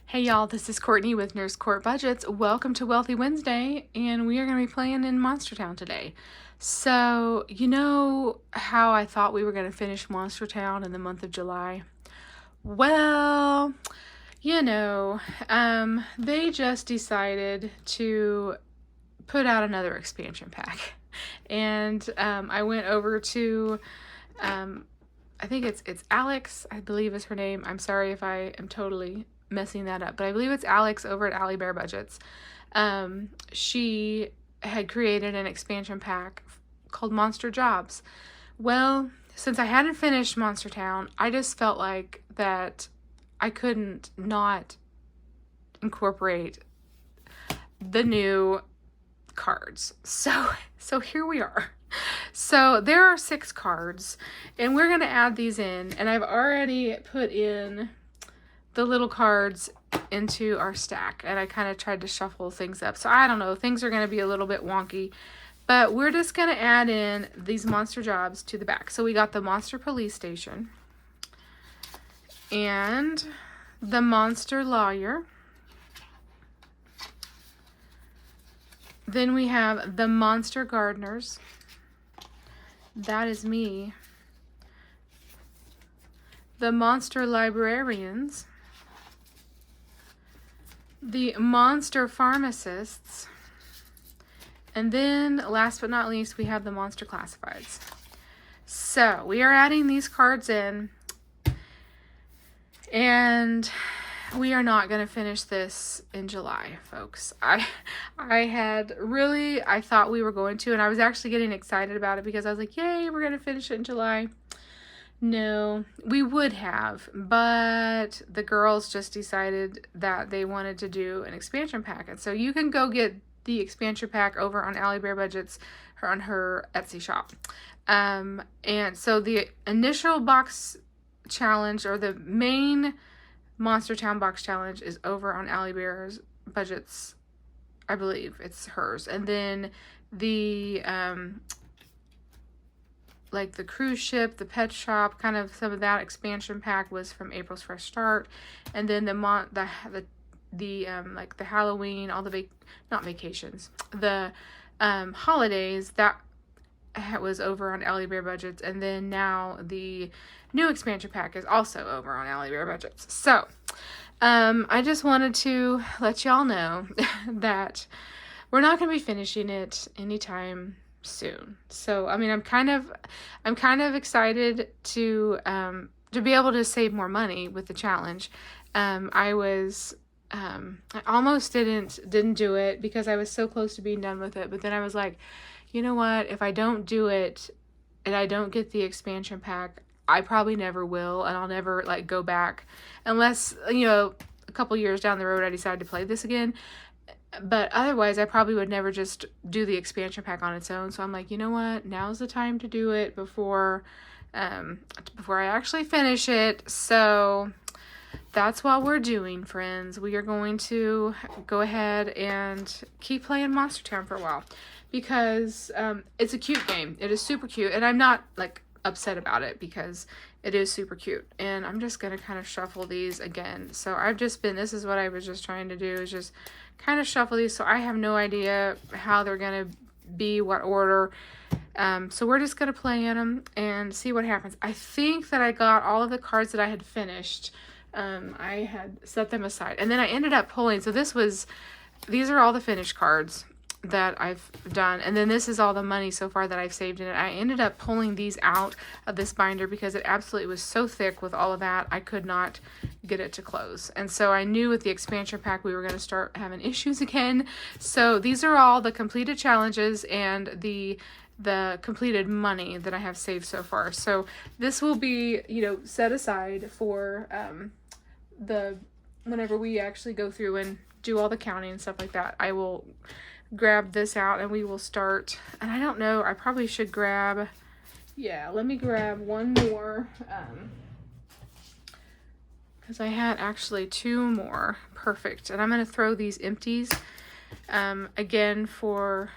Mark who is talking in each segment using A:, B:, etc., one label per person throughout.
A: Hey y'all, this is Courtney with Nurse Court Budgets. Welcome to Wealthy Wednesday, and we are going to be playing in Monster Town today. So, you know how I thought we were going to finish Monster Town in the month of July? Well, they just decided to put out another expansion pack. And I went over to, I think it's Alex, I believe is her name. I'm sorry if I am totally messing that up, but I believe it's Alex over at Allie Bear Budgets. She had created an expansion pack called Monster Jobs. Well, since I hadn't finished Monster Town, I just felt like that I couldn't not incorporate the new cards. So here we are. So there are 6 cards, and we're going to add these in, and I've already put in the little cards into our stack, and I kind of tried to shuffle things up. So I don't know, things are going to be a little bit wonky, but we're just going to add in these monster jobs to the back. So we got the Monster Police Station and the Monster Lawyer. Then we have the Monster Gardeners. That is me. The Monster Librarians. The Monster Pharmacists. And then, last but not least, we have the Monster Classifieds. So, we are adding these cards in. And we are not going to finish this in July, folks. I thought we were going to, and I was actually getting excited about it because I was like, yay, we're going to finish it in July. No, we would have, but the girls just decided that they wanted to do an expansion pack. And so you can go get the expansion pack over on Allie Bear Budgets, on her Etsy shop. And so the initial box challenge, or the main Monster Town box challenge, is over on Allie Bear's Budgets. I believe it's hers. And then the like the cruise ship, the pet shop, kind of some of that expansion pack was from April's Fresh Start. And then the Halloween, all the not vacations, the holidays, that was over on Allie Bear Budgets. And then now the new expansion pack is also over on Allie Bear Budgets. So I just wanted to let y'all know that we're not going to be finishing it anytime soon. So I mean, I'm kind of excited to be able to save more money with the challenge. I almost didn't do it because I was so close to being done with it, but then I was like, you know what, if I don't do it and I don't get the expansion pack, I probably never will, and I'll never like go back unless, a couple years down the road I decide to play this again. But otherwise, I probably would never just do the expansion pack on its own. So I'm like, you know what? Now's the time to do it before I actually finish it. So that's what we're doing, friends. We are going to go ahead and keep playing Monster Town for a while because it's a cute game. It is super cute, and I'm not like upset about it because it is super cute. And I'm just going to kind of shuffle these again. So this is what I was just trying to do, is just kind of shuffle these. So I have no idea how they're going to be, what order. So we're just going to play in them and see what happens. I think that I got all of the cards that I had finished. I had set them aside, and then I ended up pulling. So these are all the finished cards that I've done, and then this is all the money so far that I've saved in it. I ended up pulling these out of this binder because it absolutely was so thick with all of that, I could not get it to close. And so I knew with the expansion pack we were going to start having issues again. So these are all the completed challenges and the completed money that I have saved so far. So this will be, set aside for whenever we actually go through and do all the counting and stuff like that. I will grab this out and we will start. And I don't know, I probably should grab, let me grab one more, because I had actually 2 more. Perfect. And I'm going to throw these empties again for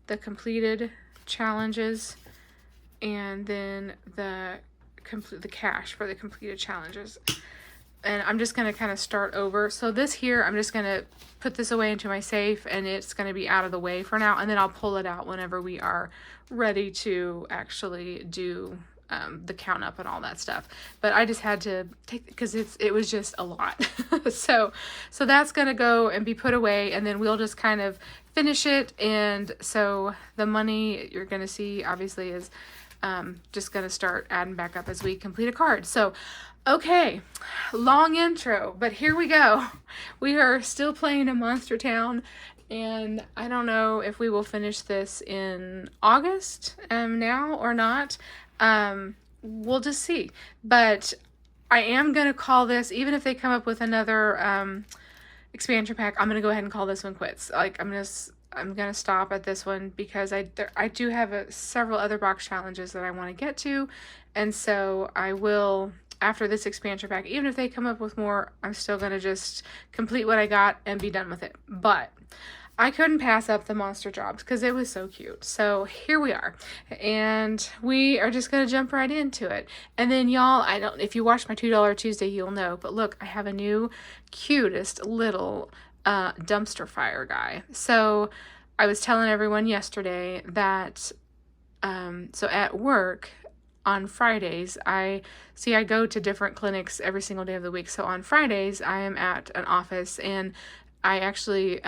A: the completed challenges, and then the cash for the completed challenges. and I'm just going to kind of start over. So this here, I'm just going to put this away into my safe, and it's going to be out of the way for now, and then I'll pull it out whenever we are ready to actually do the count up and all that stuff. But I just had to take, because it was just a lot. so that's going to go and be put away, and then we'll just kind of finish it. And so the money you're going to see obviously is just going to start adding back up as we complete a card. So, okay, long intro, but here we go. We are still playing in Monster Town, and I don't know if we will finish this in August now or not. We'll just see. But I am going to call this, even if they come up with another expansion pack, I'm going to go ahead and call this one quits. Like, I'm gonna stop at this one because I do have several other box challenges that I want to get to, and so I will, after this expansion pack, even if they come up with more, I'm still gonna just complete what I got and be done with it. But I couldn't pass up the monster jobs because it was so cute. So here we are, and we are just gonna jump right into it. And then y'all, if you watched my $2 Tuesday, you'll know, but look, I have a new cutest little dumpster fire guy. So I was telling everyone yesterday that so at work on Fridays, I go to different clinics every single day of the week. So on Fridays I am at an office, and I actually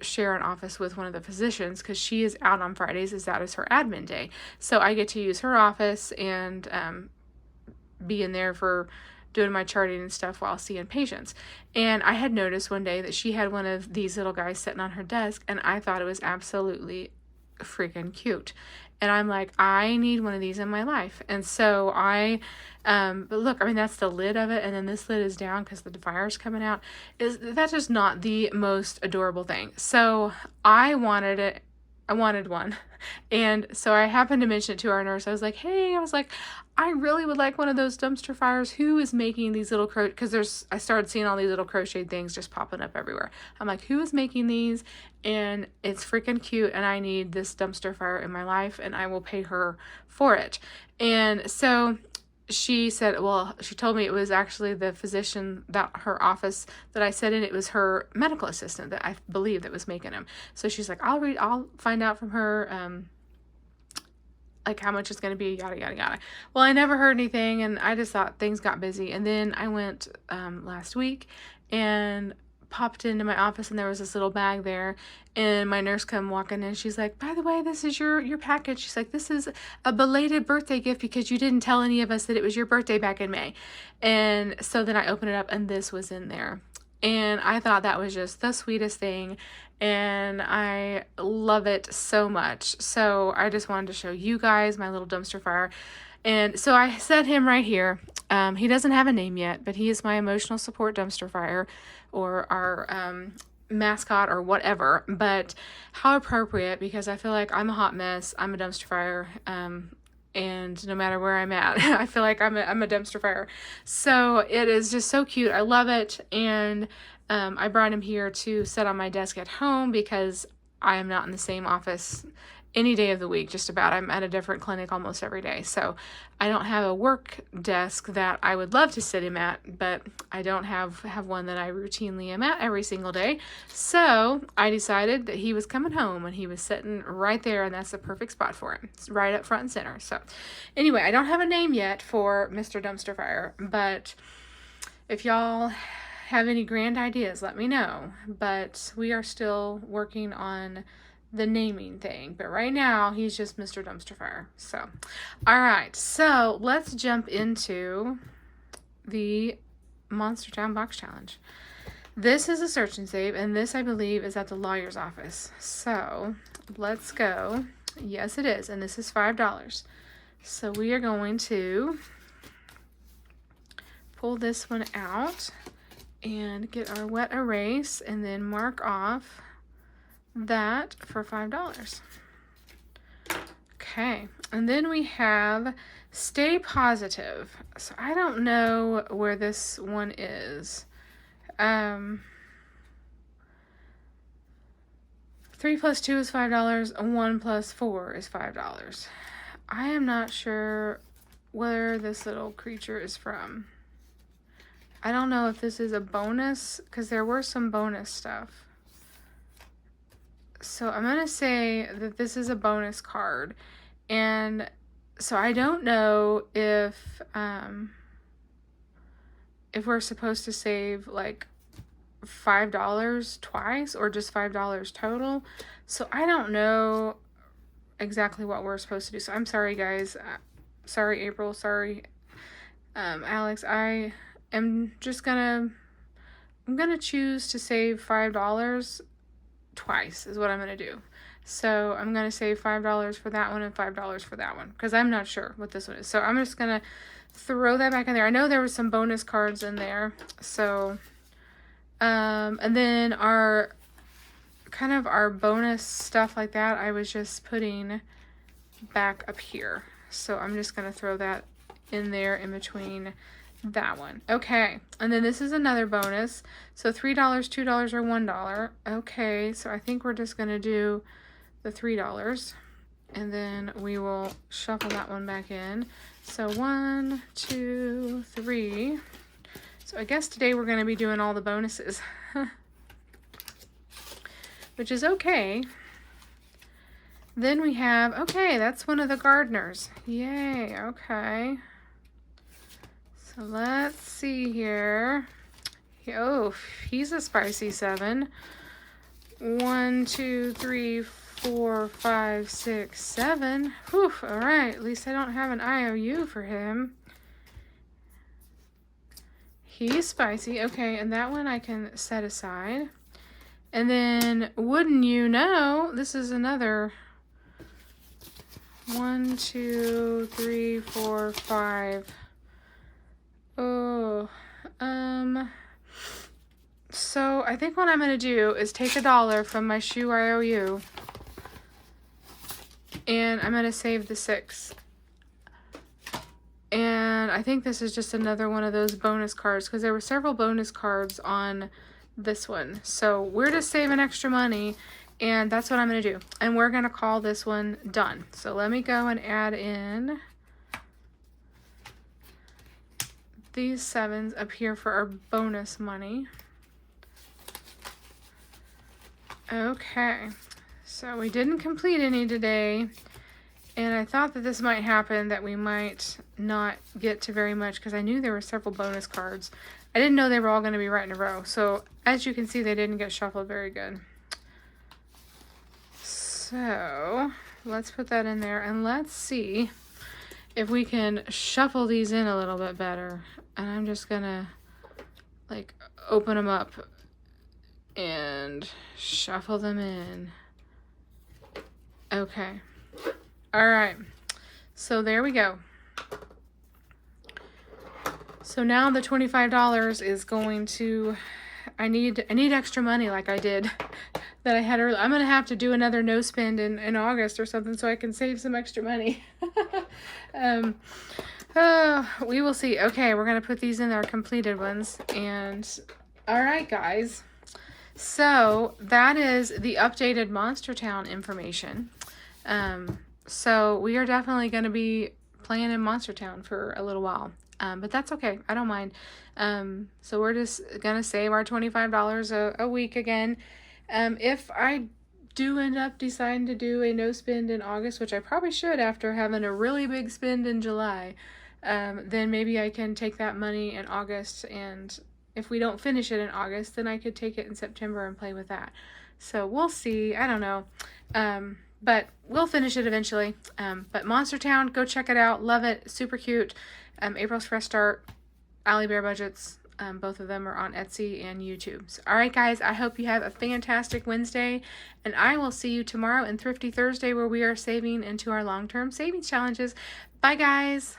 A: share an office with one of the physicians because she is out on Fridays, as that is her admin day. So I get to use her office and be in there for doing my charting and stuff while seeing patients. And I had noticed one day that she had one of these little guys sitting on her desk, and I thought it was absolutely freaking cute. And I'm like, I need one of these in my life. And so but look, I mean, that's the lid of it, and then this lid is down because the fire's coming out. That's just not the most adorable thing. So I wanted it. I wanted one. And so I happened to mention it to our nurse. I was like, hey, I really would like one of those dumpster fires. Who is making these little because I started seeing all these little crocheted things just popping up everywhere. I'm like, who is making these? And it's freaking cute, and I need this dumpster fire in my life, and I will pay her for it. And so she said, well, she told me it was actually the physician, that her office that I sat in, it was her medical assistant that I believe that was making them. So she's like, I'll find out from her, like how much it's going to be, yada, yada, yada. Well, I never heard anything, and I just thought things got busy. And then I went, last week and popped into my office, and there was this little bag there, and my nurse come walking in. She's like, by the way, this is your package. She's like, this is a belated birthday gift because you didn't tell any of us that it was your birthday back in May. And so then I opened it up, and this was in there, and I thought that was just the sweetest thing, and I love it so much. So I just wanted to show you guys my little dumpster fire. And so I set him right here. He doesn't have a name yet, but he is my emotional support dumpster fire, or our mascot, or whatever. But how appropriate, because I feel like I'm a hot mess. I'm a dumpster fire. And no matter where I'm at, I feel like I'm a dumpster fire. So it is just so cute. I love it. And I brought him here to sit on my desk at home because I am not in the same office any day of the week, just about. I'm at a different clinic almost every day. So I don't have a work desk that I would love to sit him at, but I don't have one that I routinely am at every single day. So I decided that he was coming home, and he was sitting right there, and that's the perfect spot for him. It's right up front and center. So anyway, I don't have a name yet for Mr. Dumpster Fire, but if y'all have any grand ideas, let me know. But we are still working on the naming thing, but right now he's just Mr. Dumpster Fire. So all right, so let's jump into the Monster Town box challenge. This is a search and save, and this I believe is at the lawyer's office. So let's go. Yes, it is, and this is $5. So we are going to pull this one out and get our wet erase, and then mark off that for $5. Okay, and then we have Stay Positive. So I don't know where this one is. 3 plus 2 is $5. 1 plus 4 is $5. I am not sure where this little creature is from. I don't know if this is a bonus, because there were some bonus stuff. So I'm going to say that this is a bonus card. And so I don't know if we're supposed to save like $5 twice or just $5 total. So I don't know exactly what we're supposed to do. So I'm sorry, guys. Sorry, April. Sorry, Alex. I'm gonna choose to save $5 twice is what I'm gonna do. So I'm gonna save $5 for that one and $5 for that one, because I'm not sure what this one is. So I'm just gonna throw that back in there. I know there were some bonus cards in there. So and then our bonus stuff like that, I was just putting back up here. So I'm just gonna throw that in there in between that one. Okay, and then this is another bonus. So $3, $2, or $1. Okay, so I think we're just gonna do the $3, and then we will shuffle that one back in. So 1, 2, 3. So I guess today we're gonna be doing all the bonuses, which is okay. Then we have, okay, that's one of the gardeners. Yay, okay. So let's see here. Oh, he's a spicy 7. 1, 2, 3, 4, 5, 6, 7. Whew, all right, at least I don't have an IOU for him. He's spicy. Okay, and that one I can set aside. And then, wouldn't you know, this is another 1, 2, 3, 4, 5. Oh, so I think what I'm going to do is take $1 from my shoe IOU, and I'm going to save the 6. And I think this is just another one of those bonus cards, because there were several bonus cards on this one. So we're just saving extra money, and that's what I'm going to do. And we're going to call this one done. So let me go and add in these 7s up here for our bonus money. Okay, so we didn't complete any today, and I thought that this might happen, that we might not get to very much, because I knew there were several bonus cards. I didn't know they were all going to be right in a row. So as you can see, they didn't get shuffled very good. So let's put that in there, and let's see if we can shuffle these in a little bit better. And I'm just gonna like open them up and shuffle them in. Okay. All right. So there we go. So now the $25 is going to, I need extra money like I did that I had earlier. I'm going to have to do another no spend in August or something so I can save some extra money. We will see. Okay, we're going to put these in our completed ones. And all right, guys. So that is the updated Monstertown information. So we are definitely going to be playing in Monstertown for a little while. But that's okay. I don't mind. So we're just going to save our $25 a week again. If I do end up deciding to do a no spend in August, which I probably should after having a really big spend in July, then maybe I can take that money in August, and if we don't finish it in August, then I could take it in September and play with that. So we'll see. I don't know. But we'll finish it eventually. But Monstertown, go check it out. Love it. Super cute. April's Fresh Start, Allie Bear Budgets. Both of them are on Etsy and YouTube. So, all right, guys, I hope you have a fantastic Wednesday, and I will see you tomorrow in Thrifty Thursday, where we are saving into our long-term savings challenges. Bye, guys.